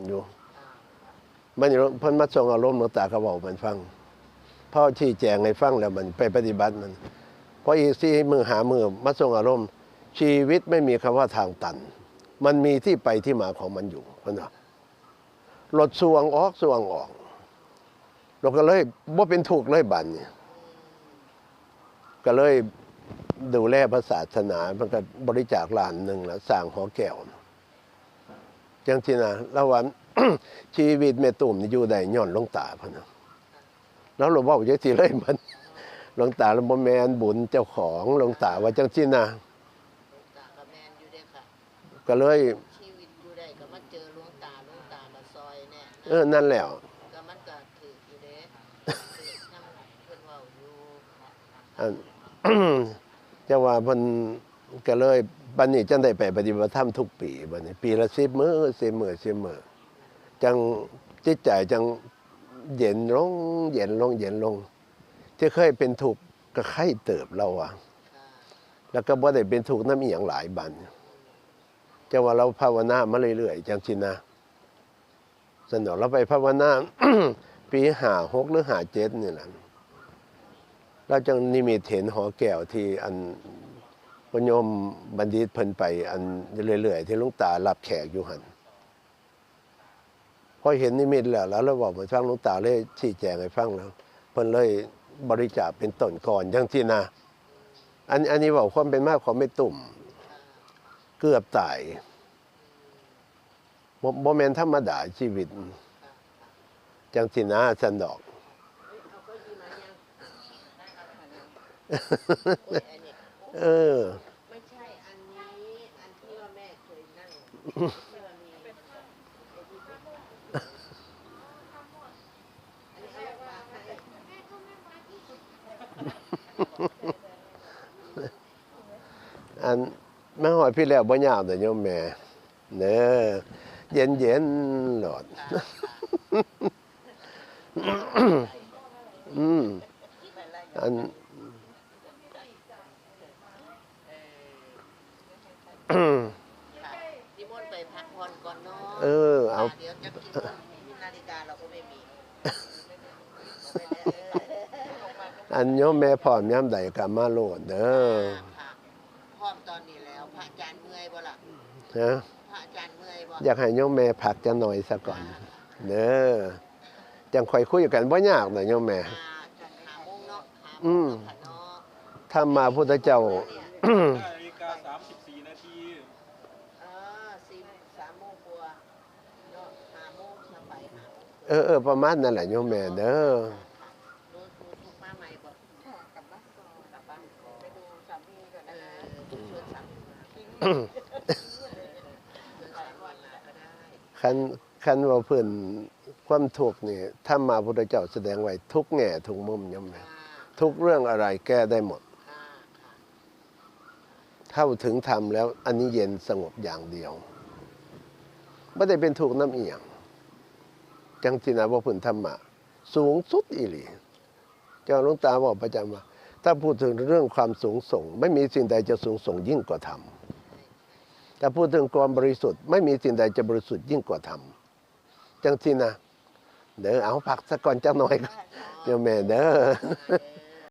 อยู่มันเพิ่นมาส่งอารมณ์หลวงตาก็เว้ามันฟังพ่อชี้แจงให้ฟังแล้วมันไปปฏิบัติมันพออีก4 มื้อ5 มื้อมาส่งอารมณ์ชีวิตไม่มีคำว่าทางตันมันมีที่ไปที่มาของมันอยู่เพิ่นว่าลดสวงออกสวงออกเราก็เลยบ่เป็นทุกข์เลยบัดนี้ก็เลยดูแลพระศาสนามันก็บริจาคล้านหนึงแล้วสร้างหอแก้วจังซี่นะแล้วว่า ชีวิตแม่ตุ่มนี่อยู่ได้ย้อนหลวงตาพุ่นน่ะแล้วเราเว้าจังซี่เลยมันหลวงตาแล้วบ่แม่นบุญเจ้าของหลวงตาว่าจังซี่นะหลวงตาก็แม่นอยู่เด้ค่ะก็เลยชีวิตอยู่ได้ก็มาเจอหลวงตาก็ซอยแน่นั่นแล้ว ก็มันก็ถูกอยู่เด้นำเพิ่นเว้าอยู่อัน จะว่าเพิ่นก็เลยบัดนี้จังได้ไปปฏิบัติธรรมทุกปีบัดนี้ปีละ10 มื้อ10 มื้อ10 มื้อจังจิตใจจังเย็นลงเย็นลงเย็นลงที่เคยเป็นทุกข์ก็ไข้เติบเราอะแล้วก็บ่ได้เป็นทุกข์นำอีหยังหลายบัดจะว่าเราภาวนามาเรื่อยๆจังซี่นะสนอเราไปภาวนา ปี56หรือ57นี่แหละเราจังนิมิตเห็นหอแก้วที่อันพโยมบัณฑิตเพิ่นไปอันเรื่อยๆที่หลวงตารับแขกอยู่หั่นพอเห็นนิมิตแล้วเราบอกให้ฟังหลวงตาเลยชี้แจงให้ฟังแล้วเพิ่นเลยบริจาคเป็นต้นก่อนจังซี่นะอันนี้เว้าความเป็นมาของแม่ตุ่มเกือบตายบ่แม่นธรรมดาชีวิตจังซี่นะซั่นดอกไม่ใช่อันนี้อันที่ว่าแม่เคยนั่งที่ว่ามีอันมาฮอดพี่แล้วบ่ยาวเด้อโยมแม่เด้อเย็นๆโลดอันนิมนต์ไปพักผ่อนก่อนเนาะเอาเดี๋ยวจะกินนาฬิกาเราก็ไม่มี อันโยมแม่พร้อมยามใดก็มาโลดเด้อพร้อมตอนนี้แล้วพระอาจารย์เมื่อยบ่ล่ะฮะพระอาจารย์เมื่อยบ่อยากให้โยมแม่พักจักหน่อยซะก่อนเด้อจังค่อยคุยกันบ่ยากน่ะโยมแม่จังหาโมงเนาะถ้ามาพุทธเจ้านาฬิกา34 นาที3 โมงกว่าเนาะ5 โมงจะไปประมาณนั่นแหละโยมแม่เด้อรู้ทุกมาใหม่บ่กลับบ้านก่อนกลับบ้านไปดูสามีก่อนชวนสามีคันว่าเพิ่นความทุกข์นี่ถ้ามาพุทธเจ้าแสดงไว้ทุกแง่ทุกมุมโยมแม่ทุกเรื่องอะไรแก้ได้หมดเข้าถึงธรรมแล้วอันนี้เย็นสงบอย่างเดียวบ่ได้เป็นทุกข์นำอีหยังจังซี่นะว่าเพิ่นธรรมะสูงสุดอีหลีเจ้าหลวงตาบอกประจำว่าถ้าพูดถึงเรื่องความสูงส่งไม่มีสิ่งใดจะสูงส่งยิ่งกว่าธรรมถ้าพูดถึงความบริสุทธิ์ไม่มีสิ่งใดจะบริสุทธิ์ยิ่งกว่าธรรมจังซี่นะเด้อเอาพักสักก่อนจักหน่อยโยมแม่เด้อ